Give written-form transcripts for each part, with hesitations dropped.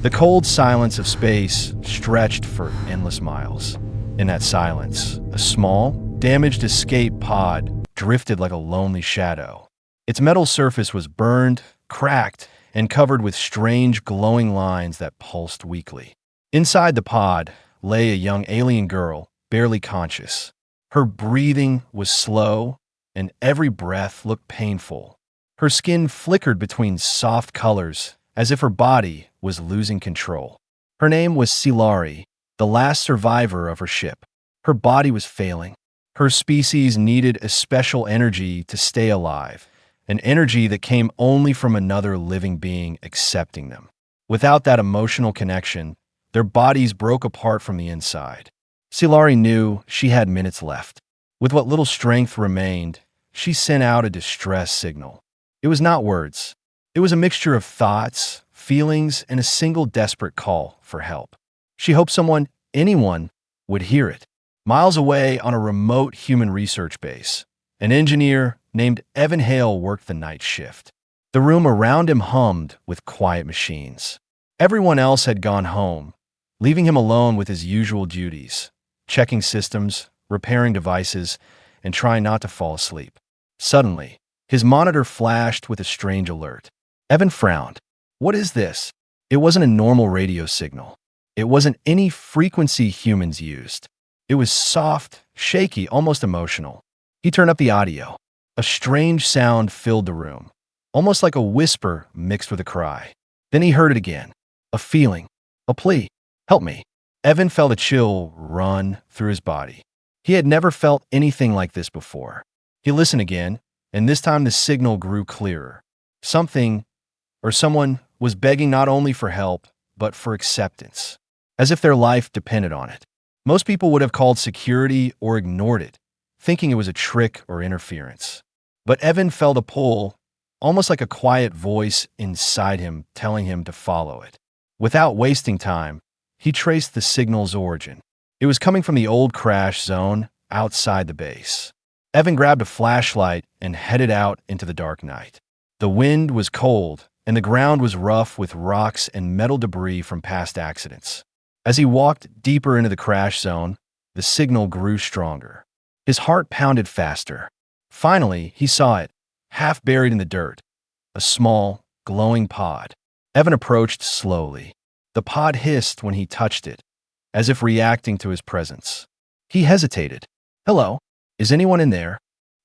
The cold silence of space stretched for endless miles. In that silence, a small, damaged escape pod drifted like a lonely shadow. Its metal surface was burned, cracked, and covered with strange glowing lines that pulsed weakly. Inside the pod lay a young alien girl, barely conscious. Her breathing was slow, and every breath looked painful. Her skin flickered between soft colors, as if her body was losing control. Her name was Silari, the last survivor of her ship. Her body was failing. Her species needed a special energy to stay alive, an energy that came only from another living being accepting them. Without that emotional connection, their bodies broke apart from the inside. Silari knew she had minutes left. With what little strength remained, she sent out a distress signal. It was not words. It was a mixture of thoughts, feelings, and a single desperate call for help. She hoped someone, anyone, would hear it. Miles away on a remote human research base, an engineer named Evan Hale worked the night shift. The room around him hummed with quiet machines. Everyone else had gone home, leaving him alone with his usual duties, checking systems, repairing devices, and trying not to fall asleep. Suddenly, his monitor flashed with a strange alert. Evan frowned. What is this? It wasn't a normal radio signal. It wasn't any frequency humans used. It was soft, shaky, almost emotional. He turned up the audio. A strange sound filled the room, almost like a whisper mixed with a cry. Then he heard it again. A feeling. A plea. Help me. Evan felt a chill run through his body. He had never felt anything like this before. He listened again, and this time the signal grew clearer. Something, or someone, was begging not only for help, but for acceptance, as if their life depended on it. Most people would have called security or ignored it, thinking it was a trick or interference. But Evan felt a pull, almost like a quiet voice inside him telling him to follow it. Without wasting time, he traced the signal's origin. It was coming from the old crash zone outside the base. Evan grabbed a flashlight and headed out into the dark night. The wind was cold, and the ground was rough with rocks and metal debris from past accidents. As he walked deeper into the crash zone, the signal grew stronger. His heart pounded faster. Finally, he saw it, half buried in the dirt, a small, glowing pod. Evan approached slowly. The pod hissed when he touched it, as if reacting to his presence. He hesitated. Hello, is anyone in there?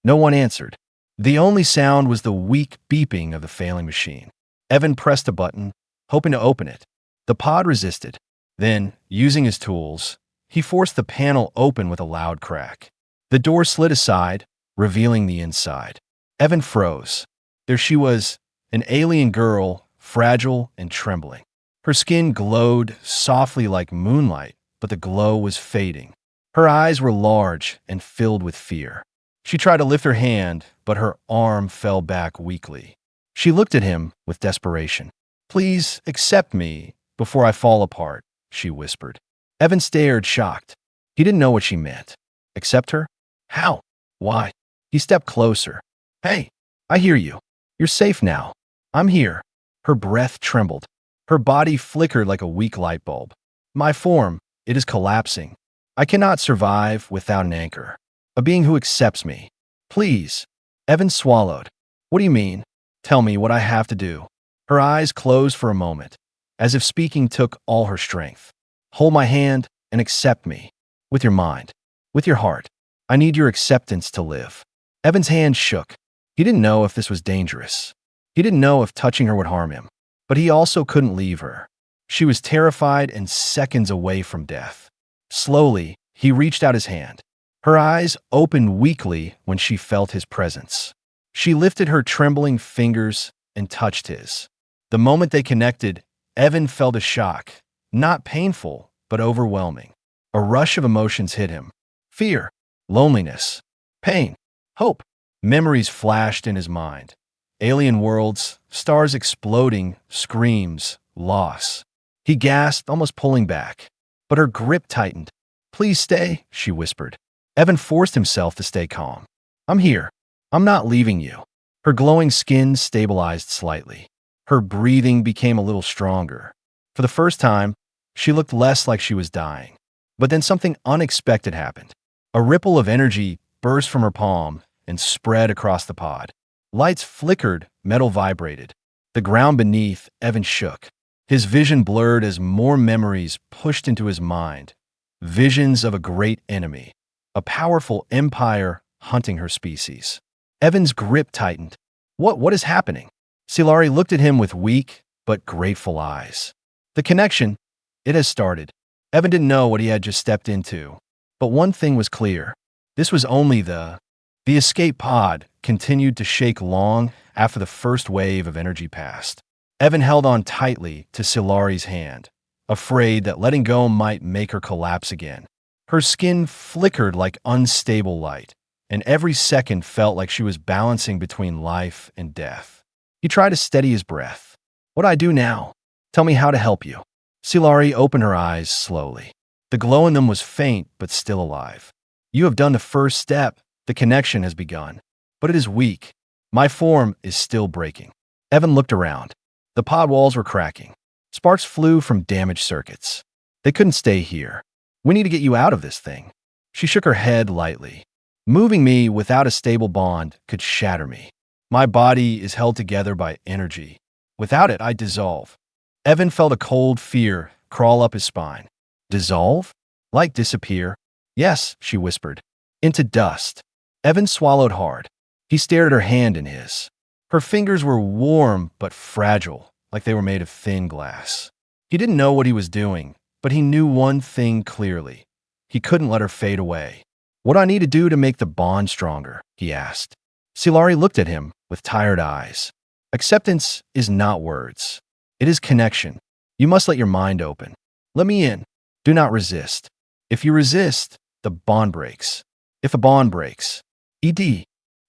No one answered. The only sound was the weak beeping of the failing machine. Evan pressed a button, hoping to open it. The pod resisted. Then, using his tools, he forced the panel open with a loud crack. The door slid aside, revealing the inside. Evan froze. There she was, an alien girl, fragile and trembling. Her skin glowed softly like moonlight, but the glow was fading. Her eyes were large and filled with fear. She tried to lift her hand, but her arm fell back weakly. She looked at him with desperation. Please accept me before I fall apart, she whispered. Evan stared, shocked. He didn't know what she meant. Accept her? How? Why? He stepped closer. Hey, I hear you. You're safe now. I'm here. Her breath trembled. Her body flickered like a weak light bulb. My form, it is collapsing. I cannot survive without an anchor. A being who accepts me. Please. Evan swallowed. What do you mean? Tell me what I have to do. Her eyes closed for a moment, as if speaking took all her strength. Hold my hand and accept me. With your mind. With your heart. I need your acceptance to live. Evan's hand shook. He didn't know if this was dangerous. He didn't know if touching her would harm him. But he also couldn't leave her. She was terrified and seconds away from death. Slowly, he reached out his hand. Her eyes opened weakly when she felt his presence. She lifted her trembling fingers and touched his. The moment they connected, Evan felt a shock, not painful, but overwhelming. A rush of emotions hit him. Fear, loneliness, pain, hope. Memories flashed in his mind. Alien worlds, stars exploding, screams, loss. He gasped, almost pulling back. But her grip tightened. Please stay, she whispered. Evan forced himself to stay calm. I'm here. I'm not leaving you. Her glowing skin stabilized slightly. Her breathing became a little stronger. For the first time, she looked less like she was dying. But then something unexpected happened. A ripple of energy burst from her palm and spread across the pod. Lights flickered, metal vibrated. The ground beneath Evan shook. His vision blurred as more memories pushed into his mind. Visions of a great enemy, a powerful empire hunting her species. Evan's grip tightened. What is happening? Silari looked at him with weak but grateful eyes. The connection, it has started. Evan didn't know what he had just stepped into. But one thing was clear. This was only the escape pod continued to shake long after the first wave of energy passed. Evan held on tightly to Silari's hand, afraid that letting go might make her collapse again. Her skin flickered like unstable light, and every second felt like she was balancing between life and death. He tried to steady his breath. What do I do now? Tell me how to help you. Silari opened her eyes slowly. The glow in them was faint but still alive. You have done the first step. The connection has begun. But it is weak. My form is still breaking. Evan looked around. The pod walls were cracking. Sparks flew from damaged circuits. They couldn't stay here. We need to get you out of this thing. She shook her head lightly. Moving me without a stable bond could shatter me. My body is held together by energy. Without it, I dissolve. Evan felt a cold fear crawl up his spine. Dissolve? Like disappear? Yes, she whispered. Into dust. Evan swallowed hard. He stared at her hand in his. Her fingers were warm but fragile, like they were made of thin glass. He didn't know what he was doing, but he knew one thing clearly. He couldn't let her fade away. What do I need to do to make the bond stronger? He asked. Silari looked at him with tired eyes. Acceptance is not words. It is connection. You must let your mind open. Let me in. Do not resist. If you resist, the bond breaks. If a bond breaks, ED.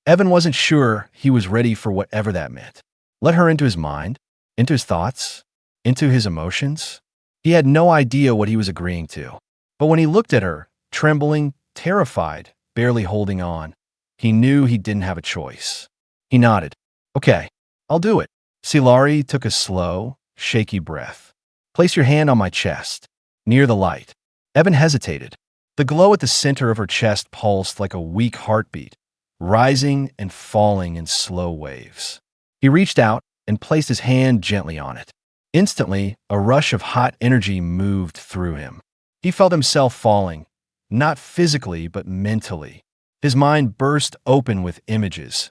Evan wasn't sure he was ready for whatever that meant. Let her into his mind, into his thoughts, into his emotions. He had no idea what he was agreeing to. But when he looked at her, trembling, terrified, barely holding on, he knew he didn't have a choice. He nodded. Okay, I'll do it. Silari took a slow, shaky breath. Place your hand on my chest, near the light. Evan hesitated. The glow at the center of her chest pulsed like a weak heartbeat, rising and falling in slow waves. He reached out and placed his hand gently on it. Instantly, a rush of hot energy moved through him. He felt himself falling, not physically but mentally. His mind burst open with images.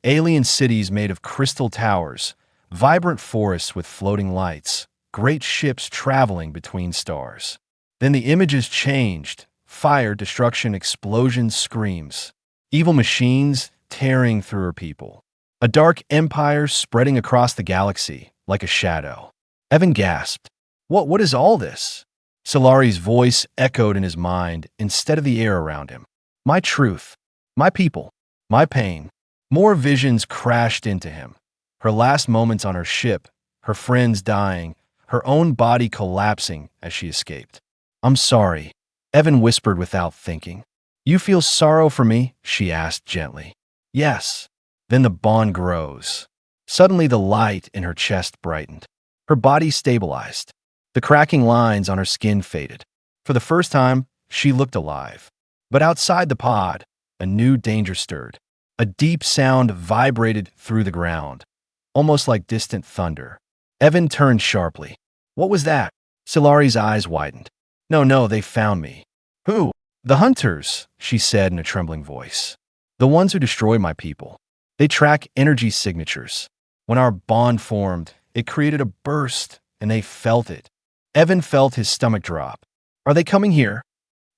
Alien cities made of crystal towers, vibrant forests with floating lights, great ships traveling between stars. Then the images changed. Fire, destruction, explosions, screams. Evil machines tearing through her people. A dark empire spreading across the galaxy like a shadow. Evan gasped. What is all this? Silari's voice echoed in his mind instead of the air around him. My truth. My people. My pain. More visions crashed into him. Her last moments on her ship, her friends dying, her own body collapsing as she escaped. I'm sorry, Evan whispered without thinking. You feel sorrow for me? She asked gently. Yes. Then the bond grows. Suddenly the light in her chest brightened. Her body stabilized. The cracking lines on her skin faded. For the first time, she looked alive. But outside the pod, a new danger stirred. A deep sound vibrated through the ground, almost like distant thunder. Evan turned sharply. What was that? Silari's eyes widened. No, they found me. Who? The hunters, she said in a trembling voice. The ones who destroy my people. They track energy signatures. When our bond formed, it created a burst, and they felt it. Evan felt his stomach drop. Are they coming here?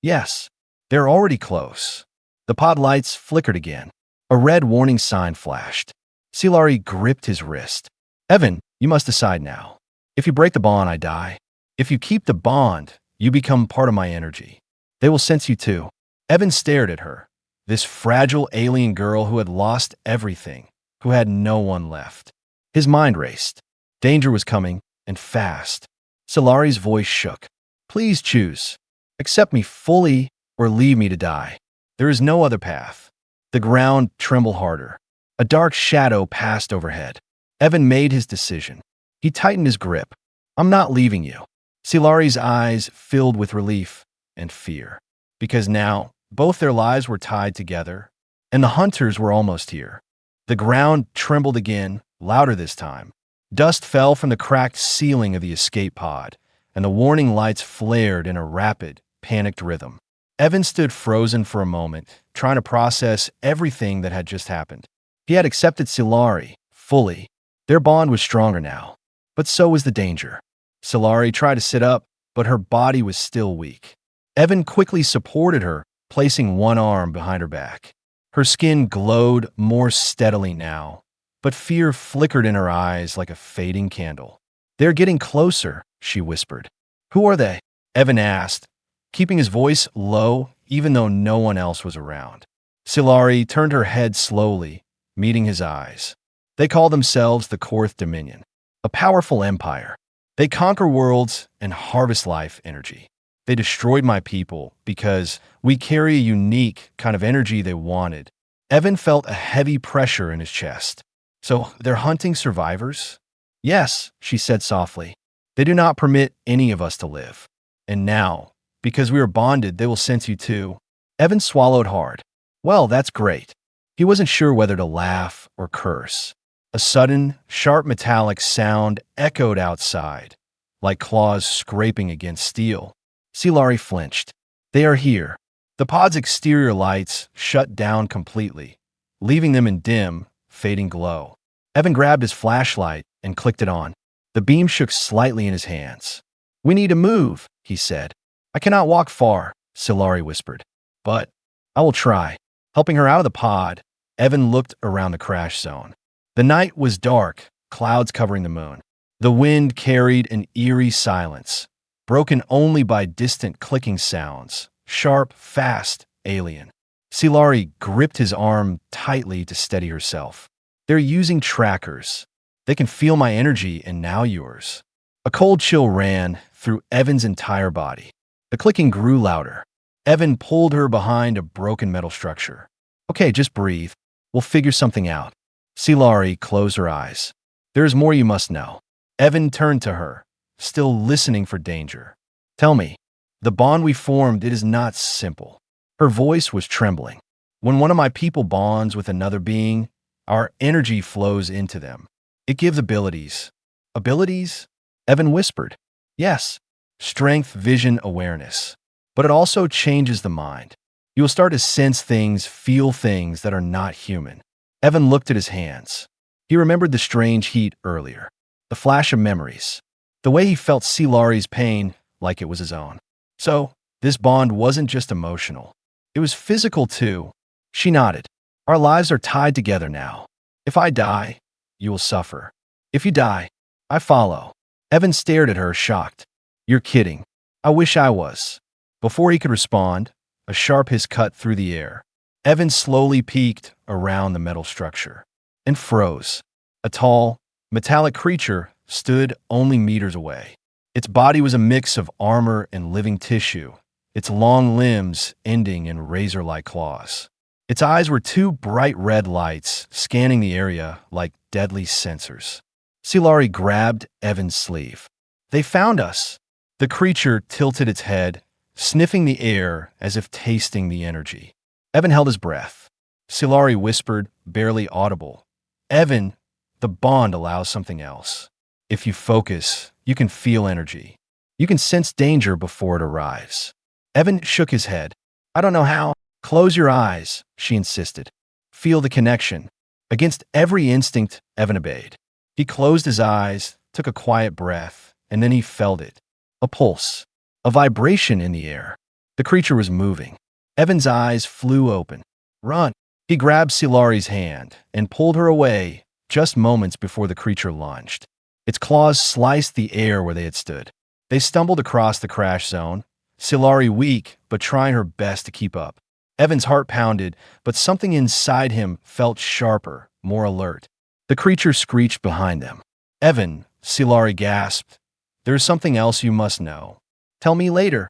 Yes. They're already close. The pod lights flickered again. A red warning sign flashed. Silari gripped his wrist. Evan, you must decide now. If you break the bond, I die. If you keep the bond, you become part of my energy. They will sense you too. Evan stared at her, this fragile alien girl who had lost everything, who had no one left. His mind raced. Danger was coming, and fast. Silari's voice shook. Please choose. Accept me fully or leave me to die. There is no other path. The ground trembled harder. A dark shadow passed overhead. Evan made his decision. He tightened his grip. I'm not leaving you. Silari's eyes filled with relief and fear, because now both their lives were tied together, and the hunters were almost here. The ground trembled again, louder this time. Dust fell from the cracked ceiling of the escape pod, and the warning lights flared in a rapid, panicked rhythm. Evan stood frozen for a moment, trying to process everything that had just happened. He had accepted Silari fully. Their bond was stronger now, but so was the danger. Silari tried to sit up, but her body was still weak. Evan quickly supported her, placing one arm behind her back. Her skin glowed more steadily now, but fear flickered in her eyes like a fading candle. "They're getting closer," she whispered. "Who are they?" Evan asked, keeping his voice low even though no one else was around. Silari turned her head slowly, meeting his eyes. "They call themselves the Korth Dominion, a powerful empire. They conquer worlds and harvest life energy. They destroyed my people because we carry a unique kind of energy they wanted." Evan felt a heavy pressure in his chest. "So they're hunting survivors?" "Yes," she said softly. "They do not permit any of us to live. And now, because we are bonded, they will sense you too." Evan swallowed hard. "Well, that's great." He wasn't sure whether to laugh or curse. A sudden, sharp metallic sound echoed outside, like claws scraping against steel. Silari flinched. "They are here." The pod's exterior lights shut down completely, leaving them in dim, fading glow. Evan grabbed his flashlight and clicked it on. The beam shook slightly in his hands. "We need to move," he said. "I cannot walk far," Silari whispered. "But I will try." Helping her out of the pod, Evan looked around the crash zone. The night was dark, clouds covering the moon. The wind carried an eerie silence, broken only by distant clicking sounds, sharp, fast, alien. Silari gripped his arm tightly to steady herself. "They're using trackers. They can feel my energy and now yours." A cold chill ran through Evan's entire body. The clicking grew louder. Evan pulled her behind a broken metal structure. "Okay, just breathe. We'll figure something out." Silari closed her eyes. "There is more you must know." Evan turned to her, still listening for danger. "Tell me, the bond we formed, it is not simple." Her voice was trembling. "When one of my people bonds with another being, our energy flows into them. It gives abilities." "Abilities?" Evan whispered. "Yes, strength, vision, awareness. But it also changes the mind. You will start to sense things, feel things that are not human." Evan looked at his hands. He remembered the strange heat earlier, the flash of memories, the way he felt Silari's pain like it was his own. So, this bond wasn't just emotional. It was physical too. She nodded. "Our lives are tied together now. If I die, you will suffer. If you die, I follow." Evan stared at her, shocked. "You're kidding." "I wish I was." Before he could respond, a sharp hiss cut through the air. Evan slowly peeked around the metal structure and froze. A tall, metallic creature stood only meters away. Its body was a mix of armor and living tissue, its long limbs ending in razor-like claws. Its eyes were two bright red lights scanning the area like deadly sensors. Silari grabbed Evan's sleeve. "They found us." The creature tilted its head, sniffing the air as if tasting the energy. Evan held his breath. Silari whispered, barely audible, "Evan, the bond allows something else. If you focus, you can feel energy. You can sense danger before it arrives." Evan shook his head. "I don't know how." "Close your eyes," she insisted. "Feel the connection." Against every instinct, Evan obeyed. He closed his eyes, took a quiet breath, and then he felt it. A pulse. A vibration in the air. The creature was moving. Evan's eyes flew open. "Run!" He grabbed Silari's hand and pulled her away just moments before the creature lunged. Its claws sliced the air where they had stood. They stumbled across the crash zone, Silari weak but trying her best to keep up. Evan's heart pounded, but something inside him felt sharper, more alert. The creature screeched behind them. "Evan," Silari gasped, "there is something else you must know." "Tell me later."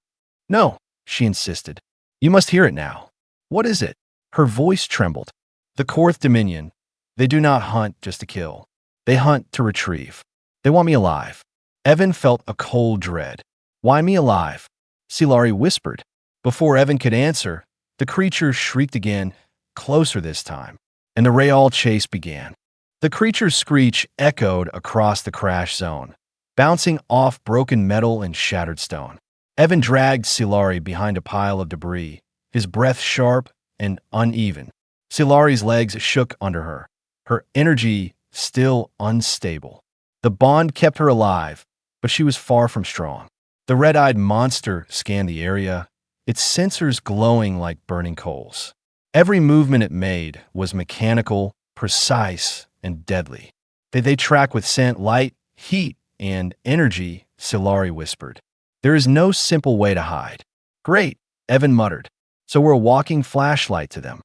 "No," she insisted. "You must hear it now." "What is it?" Her voice trembled. "The Korth Dominion. They do not hunt just to kill. They hunt to retrieve. They want me alive. Evan felt a cold dread. Why me alive? Silari whispered. Before Evan could answer, the creature shrieked again, closer this time, and the Real chase began. The creature's screech echoed across the crash zone, bouncing off broken metal and shattered stone. Evan dragged Silari behind a pile of debris, his breath sharp and uneven. Silari's legs shook under her, her energy still unstable. The bond kept her alive, but she was far from strong. The red-eyed monster scanned the area, its sensors glowing like burning coals. Every movement it made was mechanical, precise, and deadly. They track with scent, light, heat, and energy, Silari whispered. There is no simple way to hide. Great, Evan muttered. So we're a walking flashlight to them.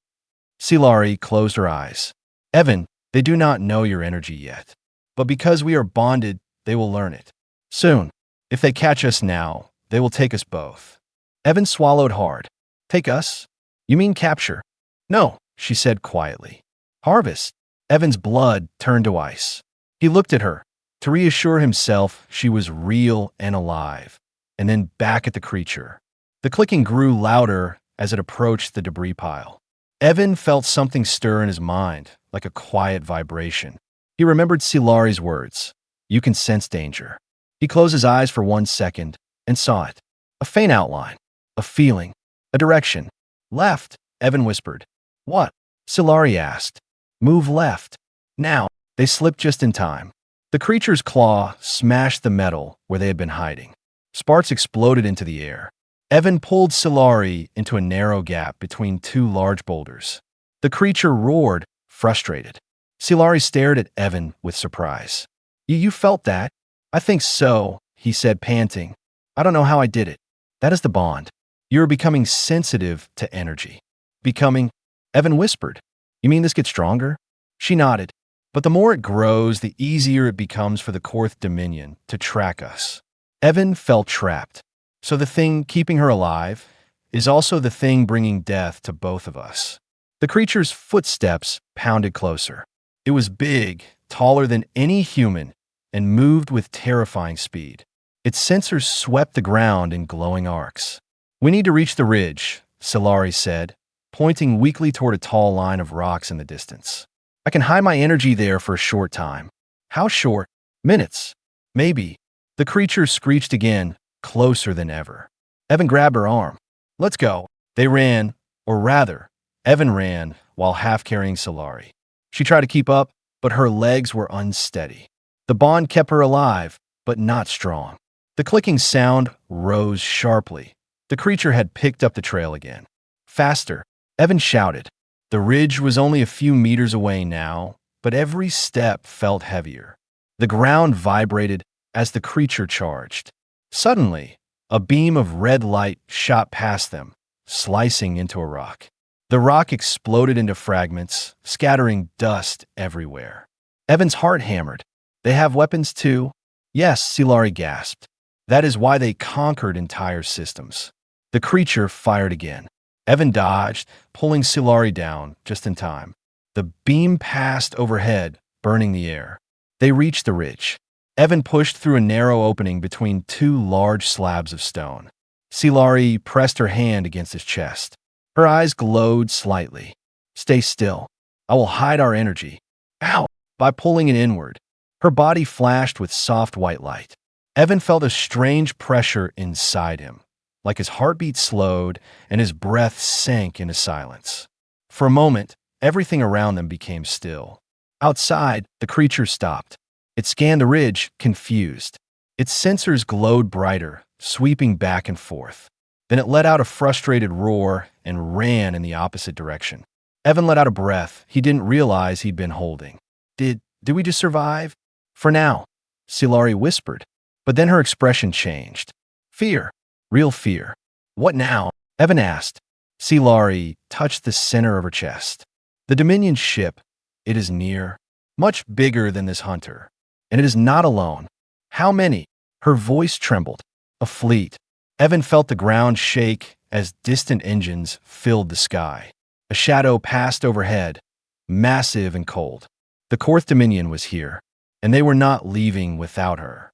Silari closed her eyes. Evan, they do not know your energy yet. But because we are bonded, they will learn it. Soon. If they catch us now, they will take us both. Evan swallowed hard. Take us? You mean capture? No, she said quietly. Harvest. Evan's blood turned to ice. He looked at her, to reassure himself she was real and alive, and then back at the creature. The clicking grew louder as it approached the debris pile. Evan felt something stir in his mind, like a quiet vibration. He remembered Silari's words. You can sense danger. He closed his eyes for 1 second and saw it. A faint outline, a feeling, a direction. Left, Evan whispered. What? Silari asked. Move left. Now. They slipped just in time. The creature's claw smashed the metal where they had been hiding. Sparks exploded into the air. Evan pulled Silari into a narrow gap between two large boulders. The creature roared, frustrated. Silari stared at Evan with surprise. You felt that? I think so, he said, panting. I don't know how I did it. That is the bond. You're becoming sensitive to energy. Becoming? Evan whispered. You mean this gets stronger? She nodded. But the more it grows, the easier it becomes for the Korth Dominion to track us. Evan felt trapped. So the thing keeping her alive is also the thing bringing death to both of us. The creature's footsteps pounded closer. It was big, taller than any human, and moved with terrifying speed. Its sensors swept the ground in glowing arcs. We need to reach the ridge, Silari said, pointing weakly toward a tall line of rocks in the distance. I can hide my energy there for a short time. How short? Minutes. Maybe. The creature screeched again, closer than ever. Evan grabbed her arm. Let's go. They ran, or rather, Evan ran while half-carrying Silari. She tried to keep up, but her legs were unsteady. The bond kept her alive, but not strong. The clicking sound rose sharply. The creature had picked up the trail again. Faster, Evan shouted. The ridge was only a few meters away now, but every step felt heavier. The ground vibrated as the creature charged. Suddenly, a beam of red light shot past them, slicing into a rock. The rock exploded into fragments, scattering dust everywhere. Evan's heart hammered. They have weapons too? Yes, Silari gasped. That is why they conquered entire systems. The creature fired again. Evan dodged, pulling Silari down just in time. The beam passed overhead, burning the air. They reached the ridge. Evan pushed through a narrow opening between two large slabs of stone. Silari pressed her hand against his chest. Her eyes glowed slightly. Stay still. I will hide our energy. Ow! By pulling it inward. Her body flashed with soft white light. Evan felt a strange pressure inside him, like his heartbeat slowed and his breath sank into silence. For a moment, everything around them became still. Outside, the creature stopped. It scanned the ridge, confused. Its sensors glowed brighter, sweeping back and forth. Then it let out a frustrated roar and ran in the opposite direction. Evan let out a breath he didn't realize he'd been holding. Did we just survive? For now, Silari whispered. But then her expression changed. Fear. Real fear. What now? Evan asked. Silari touched the center of her chest. The Dominion ship. It is near. Much bigger than this hunter. And it is not alone. How many? Her voice trembled. A fleet. Evan felt the ground shake as distant engines filled the sky. A shadow passed overhead, massive and cold. The Korth Dominion was here, and they were not leaving without her.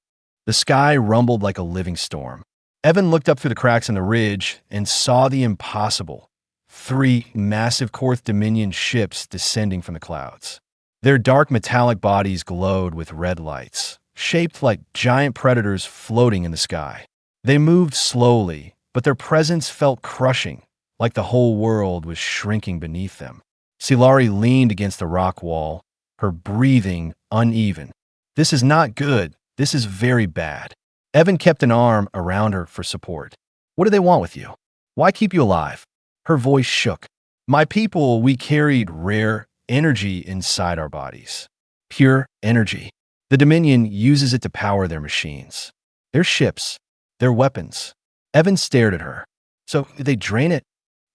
The sky rumbled like a living storm. Evan looked up through the cracks in the ridge and saw the impossible. 3 massive Korth Dominion ships descending from the clouds. Their dark metallic bodies glowed with red lights, shaped like giant predators floating in the sky. They moved slowly, but their presence felt crushing, like the whole world was shrinking beneath them. Silari leaned against the rock wall, her breathing uneven. "This is not good. This is very bad." Evan kept an arm around her for support. "What do they want with you? Why keep you alive?" Her voice shook. "My people, we carried rare energy inside our bodies. Pure energy. The Dominion uses it to power their machines. Their ships. Their weapons." Evan stared at her. "So they drain it?"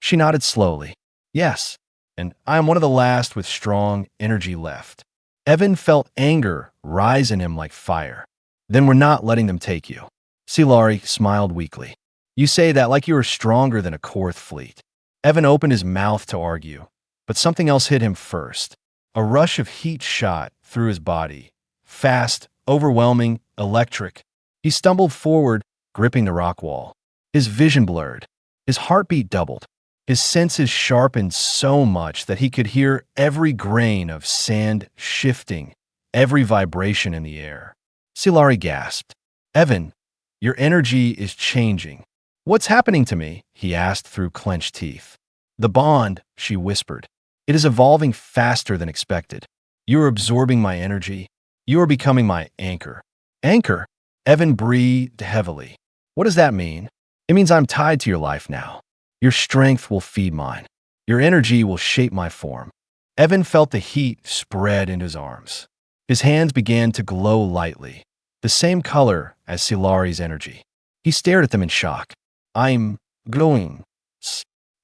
She nodded slowly. "Yes, and I am one of the last with strong energy left." Evan felt anger rise in him like fire. "Then we're not letting them take you." Silari smiled weakly. "You say that like you were stronger than a Korth fleet." Evan opened his mouth to argue, but something else hit him first. A rush of heat shot through his body. Fast, overwhelming, electric. He stumbled forward, gripping the rock wall. His vision blurred. His heartbeat doubled. His senses sharpened so much that he could hear every grain of sand shifting, every vibration in the air. Silari gasped. "Evan, your energy is changing." "What's happening to me?" he asked through clenched teeth. "The bond," she whispered. "It is evolving faster than expected. You are absorbing my energy. You are becoming my anchor." "Anchor?" Evan breathed heavily. "What does that mean?" "It means I'm tied to your life now. Your strength will feed mine. Your energy will shape my form." Evan felt the heat spread into his arms. His hands began to glow lightly, the same color as Silari's energy. He stared at them in shock. "I'm glowing."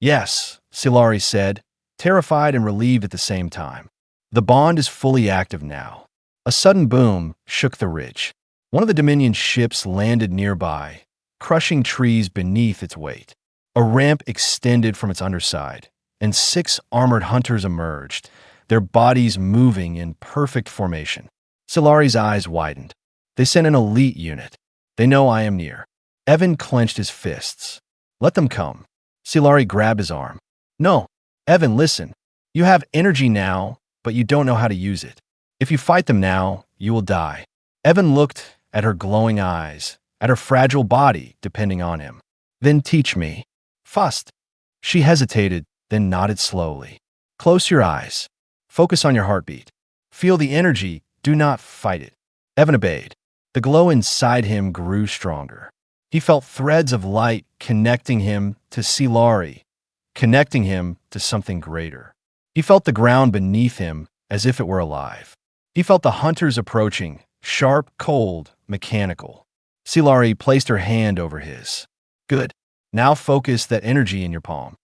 "Yes," Silari said, terrified and relieved at the same time. "The bond is fully active now." A sudden boom shook the ridge. One of the Dominion ships landed nearby, crushing trees beneath its weight. A ramp extended from its underside, and 6 armored hunters emerged, their bodies moving in perfect formation. Silari's eyes widened. "They sent an elite unit. They know I am near." Evan clenched his fists. "Let them come." Silari grabbed his arm. "No, Evan, listen. You have energy now, but you don't know how to use it. If you fight them now, you will die." Evan looked at her glowing eyes, at her fragile body depending on him. "Then teach me." "First." She hesitated, then nodded slowly. "Close your eyes. Focus on your heartbeat. Feel the energy. Do not fight it." Evan obeyed. The glow inside him grew stronger. He felt threads of light connecting him to Silari, connecting him to something greater. He felt the ground beneath him as if it were alive. He felt the hunters approaching, sharp, cold, mechanical. Silari placed her hand over his. "Good. Now focus that energy in your palm."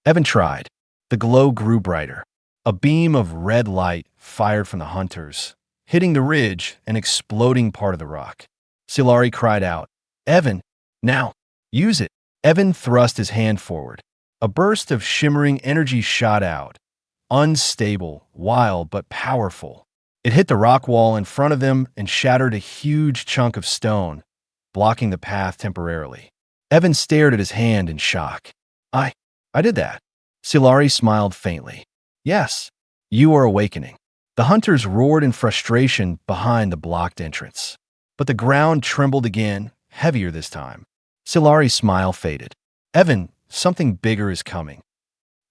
Evan tried. The glow grew brighter. A beam of red light fired from the hunters, hitting the ridge and exploding part of the rock. Silari cried out, "Evan, now, use it." Evan thrust his hand forward. A burst of shimmering energy shot out, unstable, wild, but powerful. It hit the rock wall in front of them and shattered a huge chunk of stone, blocking the path temporarily. Evan stared at his hand in shock. I did that." Silari smiled faintly. "Yes, you are awakening." The hunters roared in frustration behind the blocked entrance. But the ground trembled again, heavier this time. Silari's smile faded. "Evan, something bigger is coming."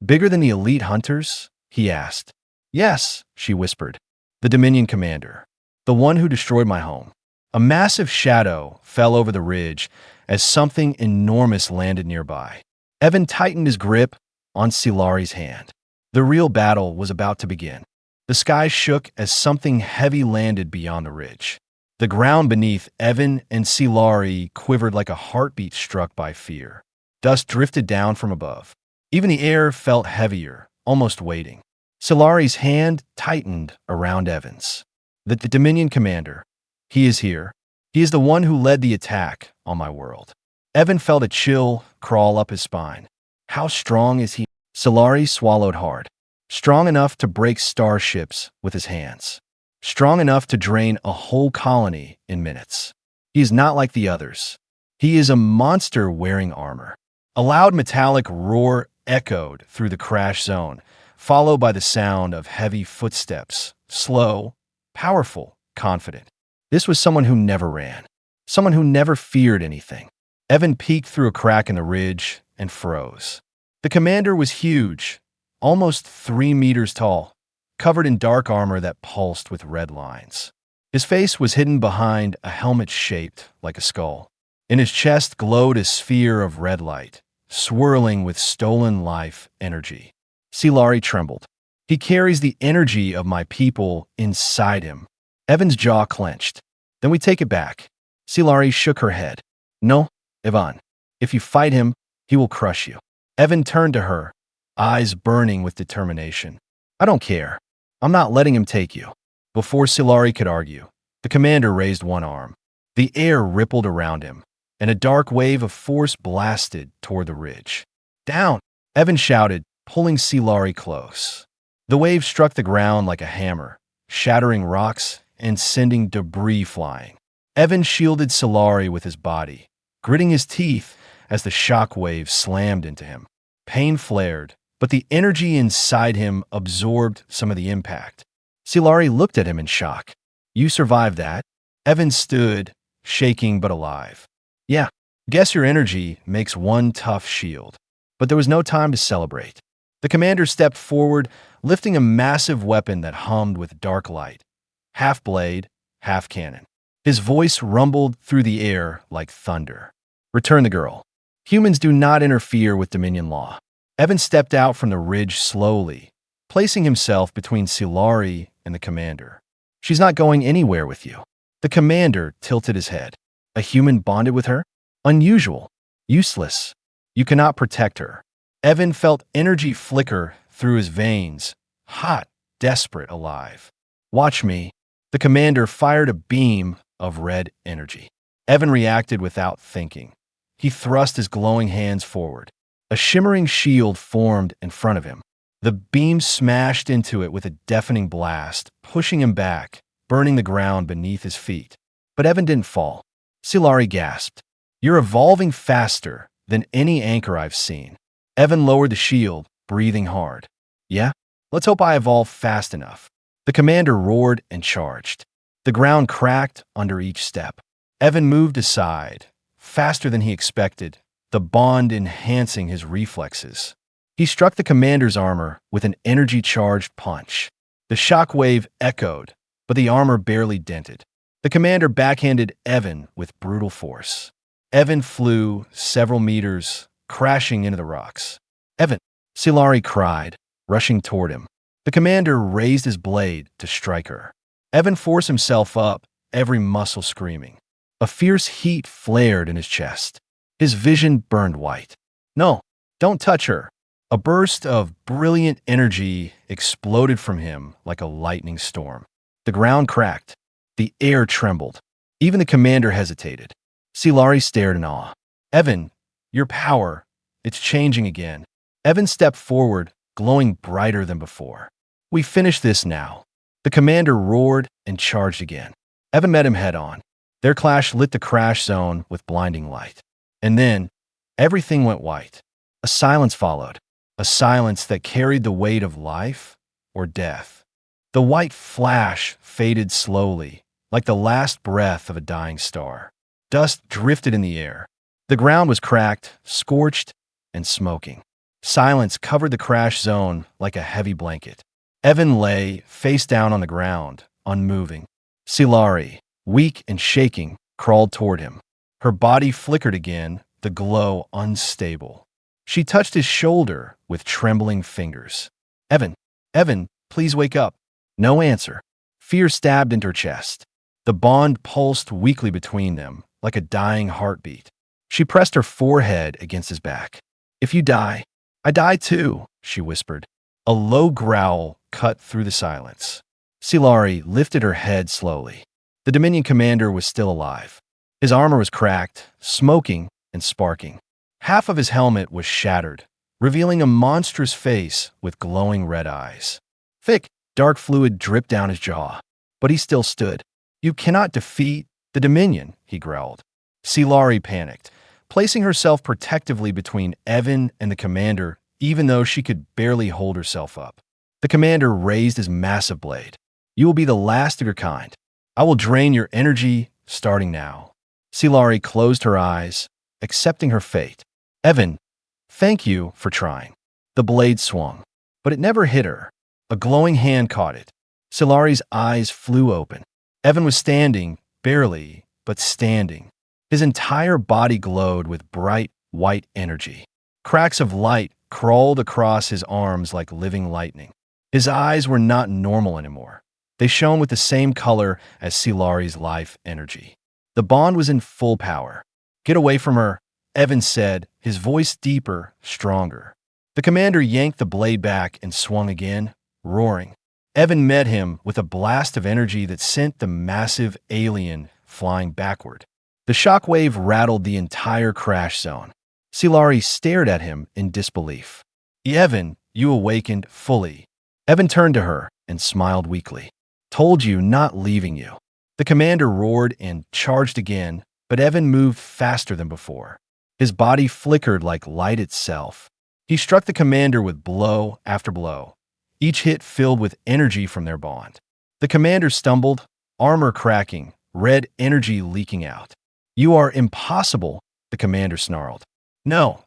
"Bigger than the elite hunters?" he asked. "Yes," she whispered. "The Dominion commander. The one who destroyed my home." A massive shadow fell over the ridge as something enormous landed nearby. Evan tightened his grip on Silari's hand. The real battle was about to begin. The sky shook as something heavy landed beyond the ridge. The ground beneath Evan and Silari quivered like a heartbeat struck by fear. Dust drifted down from above. Even the air felt heavier, almost weighting. Silari's hand tightened around Evan's. The Dominion commander. He is here. He is the one who led the attack on my world." Evan felt a chill crawl up his spine. How strong is he? Silari swallowed hard. Strong enough to break starships with his hands. Strong enough to drain a whole colony in minutes. He is not like the others. He is a monster wearing armor. A loud metallic roar echoed through the crash zone, followed by the sound of heavy footsteps, slow, powerful, confident. This was someone who never ran, someone who never feared anything. Evan peeked through a crack in the ridge and froze. The commander was huge, almost 3 meters tall, covered in dark armor that pulsed with red lines. His face was hidden behind a helmet shaped like a skull. In his chest glowed a sphere of red light, swirling with stolen life energy. Silari trembled. He carries the energy of my people inside him. Evan's jaw clenched. Then we take it back. Silari shook her head. No, Evan. If you fight him, he will crush you. Evan turned to her, eyes burning with determination. I don't care. I'm not letting him take you. Before Silari could argue, the commander raised one arm. The air rippled around him, and a dark wave of force blasted toward the ridge. Down! Evan shouted, pulling Silari close. The wave struck the ground like a hammer, shattering rocks and sending debris flying. Evan shielded Silari with his body, gritting his teeth as the shock wave slammed into him. Pain flared, but the energy inside him absorbed some of the impact. Silari looked at him in shock. You survived that? Evan stood, shaking but alive. Yeah, guess your energy makes one tough shield. But there was no time to celebrate. The commander stepped forward, lifting a massive weapon that hummed with dark light. Half blade, half cannon. His voice rumbled through the air like thunder. Return the girl. Humans do not interfere with Dominion law. Evan stepped out from the ridge slowly, placing himself between Silari and the commander. She's not going anywhere with you. The commander tilted his head. A human bonded with her? Unusual. Useless. You cannot protect her. Evan felt energy flicker through his veins, hot, desperate, alive. Watch me. The commander fired a beam of red energy. Evan reacted without thinking. He thrust his glowing hands forward. A shimmering shield formed in front of him. The beam smashed into it with a deafening blast, pushing him back, burning the ground beneath his feet. But Evan didn't fall. Silari gasped. You're evolving faster than any anchor I've seen. Evan lowered the shield, breathing hard. Yeah? Let's hope I evolve fast enough. The commander roared and charged. The ground cracked under each step. Evan moved aside, faster than he expected, the bond enhancing his reflexes. He struck the commander's armor with an energy-charged punch. The shockwave echoed, but the armor barely dented. The commander backhanded Evan with brutal force. Evan flew several meters, crashing into the rocks. Evan! Silari cried, rushing toward him. The commander raised his blade to strike her. Evan forced himself up, every muscle screaming. A fierce heat flared in his chest. His vision burned white. No, don't touch her. A burst of brilliant energy exploded from him like a lightning storm. The ground cracked. The air trembled. Even the commander hesitated. Silari stared in awe. Evan, your power, it's changing again. Evan stepped forward, glowing brighter than before. We finish this now. The commander roared and charged again. Evan met him head-on. Their clash lit the crash zone with blinding light. And then, everything went white. A silence followed. A silence that carried the weight of life or death. The white flash faded slowly, like the last breath of a dying star. Dust drifted in the air. The ground was cracked, scorched, and smoking. Silence covered the crash zone like a heavy blanket. Evan lay face down on the ground, unmoving. Silari, weak and shaking, crawled toward him. Her body flickered again, the glow unstable. She touched his shoulder with trembling fingers. Evan, please wake up. No answer. Fear stabbed into her chest. The bond pulsed weakly between them, like a dying heartbeat. She pressed her forehead against his back. If you die, I die too, she whispered. A low growl cut through the silence. Silari lifted her head slowly. The Dominion commander was still alive. His armor was cracked, smoking, and sparking. Half of his helmet was shattered, revealing a monstrous face with glowing red eyes. Thick, dark fluid dripped down his jaw, but he still stood. You cannot defeat The Dominion, he growled. Silari panicked, placing herself protectively between Evan and the commander, even though she could barely hold herself up. The commander raised his massive blade. You will be the last of your kind. I will drain your energy starting now. Silari closed her eyes, accepting her fate. Evan, thank you for trying. The blade swung, but it never hit her. A glowing hand caught it. Silari's eyes flew open. Evan was standing, barely, but standing. His entire body glowed with bright, white energy. Cracks of light crawled across his arms like living lightning. His eyes were not normal anymore. They shone with the same color as Silari's life energy. The bond was in full power. Get away from her, Evan said, his voice deeper, stronger. The commander yanked the blade back and swung again, roaring. Evan met him with a blast of energy that sent the massive alien flying backward. The shockwave rattled the entire crash zone. Silari stared at him in disbelief. Evan, you awakened fully. Evan turned to her and smiled weakly. Told you not leaving you. The commander roared and charged again, but Evan moved faster than before. His body flickered like light itself. He struck the commander with blow after blow, each hit filled with energy from their bond. The commander stumbled, armor cracking, red energy leaking out. You are impossible, the commander snarled. No,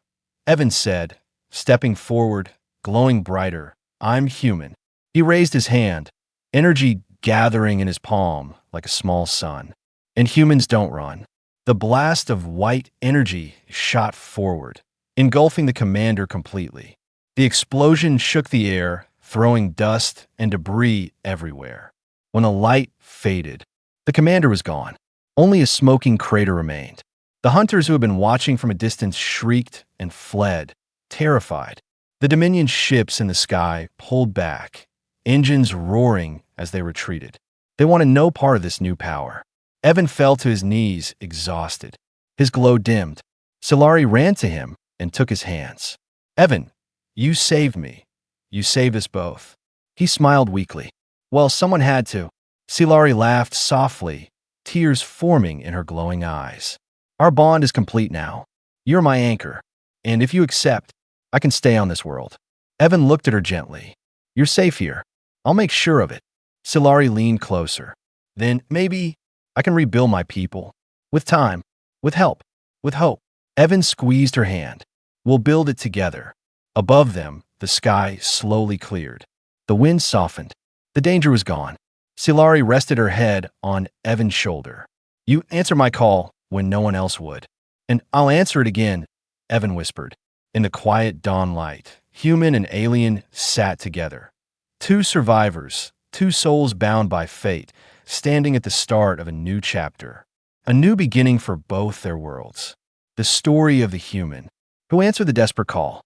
Evan said, stepping forward, glowing brighter. I'm human. He raised his hand, energy gathering in his palm like a small sun. And humans don't run. The blast of white energy shot forward, engulfing the commander completely. The explosion shook the air, throwing dust and debris everywhere. When the light faded, the commander was gone. Only a smoking crater remained. The hunters who had been watching from a distance shrieked and fled, terrified. The Dominion ships in the sky pulled back, engines roaring as they retreated. They wanted no part of this new power. Evan fell to his knees, exhausted. His glow dimmed. Silari ran to him and took his hands. Evan, you saved me. You saved us both. He smiled weakly. Well, someone had to. Silari laughed softly, tears forming in her glowing eyes. Our bond is complete now. You're my anchor, and if you accept, I can stay on this world. Evan looked at her gently. You're safe here. I'll make sure of it. Silari leaned closer. Then, maybe, I can rebuild my people. With time, with help, with hope. Evan squeezed her hand. We'll build it together. Above them, the sky slowly cleared. The wind softened. The danger was gone. Silari rested her head on Evan's shoulder. You answer my call when no one else would. And I'll answer it again, Evan whispered. In the quiet dawn light, human and alien sat together. Two survivors, two souls bound by fate, standing at the start of a new chapter. A new beginning for both their worlds. The story of the human who answered the desperate call.